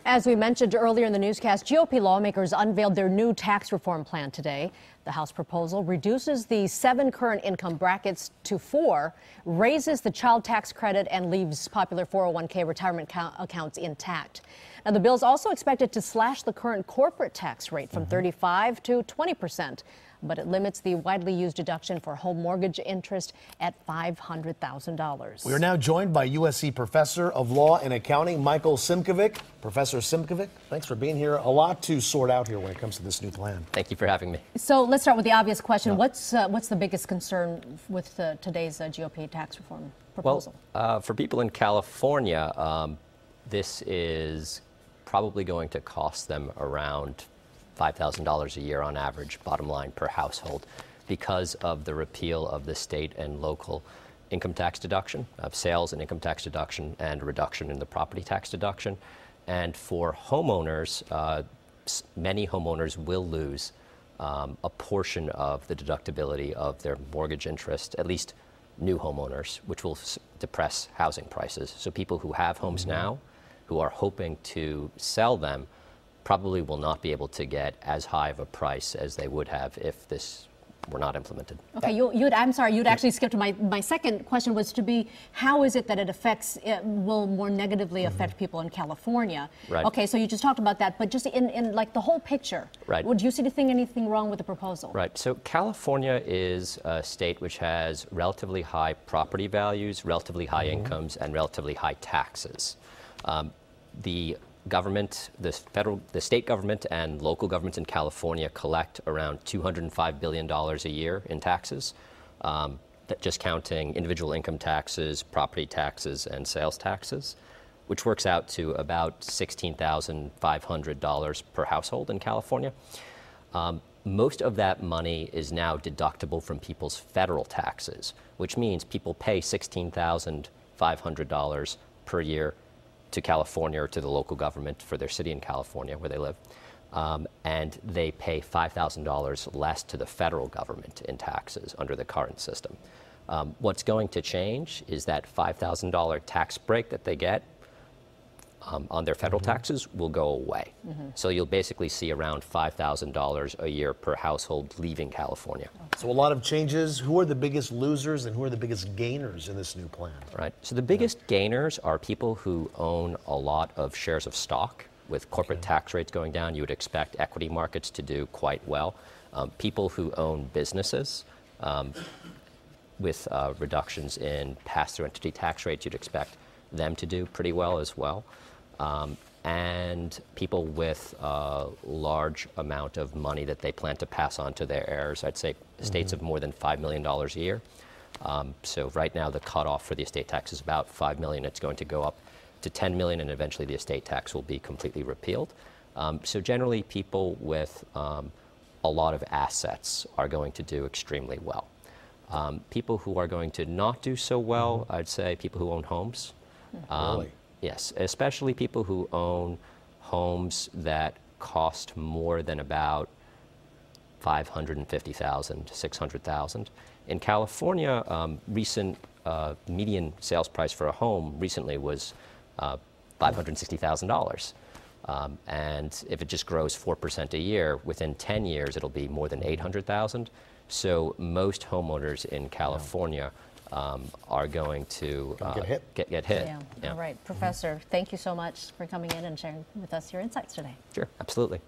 As we mentioned earlier in the newscast, GOP lawmakers unveiled their new tax reform plan today. The House proposal reduces the 7 current income brackets to 4, raises the child tax credit, and leaves popular 401k retirement accounts intact. Now, the bill is also expected to slash the current corporate tax rate from 35 to 20%, but it limits the widely used deduction for home mortgage interest at $500,000. We are now joined by USC Professor of Law and Accounting Michael Simkovic. Professor Simkovic, thanks for being here. A lot to sort out here when it comes to this new plan. Thank you for having me. So let's start with the obvious question. Yeah. What's the biggest concern with today's GOP tax reform proposal? Well, for people in California, this is probably going to cost them around $5,000 a year on average, bottom line, per household, because of the repeal of the state and local income tax deduction, of sales and income tax deduction, and reduction in the property tax deduction. And for homeowners, many homeowners will lose a portion of the deductibility of their mortgage interest, at least new homeowners, which will depress housing prices. So people who have homes now, who are hoping to sell them, probably will not be able to get as high of a price as they would have if this were not implemented. Okay, I'm sorry, you'd actually skipped to my second question was to be, how is it that it will more negatively affect people in California? Right. Okay, so you just talked about that, but just in like the whole picture, right. Would you see anything wrong with the proposal? Right, so California is a state which has relatively high property values, relatively high incomes, and relatively high taxes. The government, the state government and local governments in California collect around $205 billion a year in taxes, just counting individual income taxes, property taxes, and sales taxes, which works out to about $16,500 per household in California. Most of that money is now deductible from people's federal taxes, which means people pay $16,500 per year to California or to the local government for their city in California where they live. And they pay $5,000 less to the federal government in taxes under the current system. What's going to change is that $5,000 tax break that they get on their federal taxes will go away. So you'll basically see around $5,000 a year per household leaving California. So a lot of changes. Who are the biggest losers and who are the biggest gainers in this new plan? Right. So the biggest gainers are people who own a lot of shares of stock. With corporate tax rates going down, you would expect equity markets to do quite well. People who own businesses, with reductions in pass-through entity tax rates, you'd expect them to do pretty well as well. And people with a large amount of money that they plan to pass on to their heirs, I'd say estates of more than $5 million a year. So right now the cutoff for the estate tax is about $5 million. It's going to go up to $10 million, and eventually the estate tax will be completely repealed. So generally people with a lot of assets are going to do extremely well. People who are going to not do so well, I'd say people who own homes. Really? Yes, especially people who own homes that cost more than about $550,000 to $600,000. In California, recent median sales price for a home recently was $560,000. And if it just grows 4% a year, within 10 years, it'll be more than $800,000. So most homeowners in California are going to get hit. Yeah. All right. Professor, thank you so much for coming in and sharing with us your insights today. Sure, absolutely.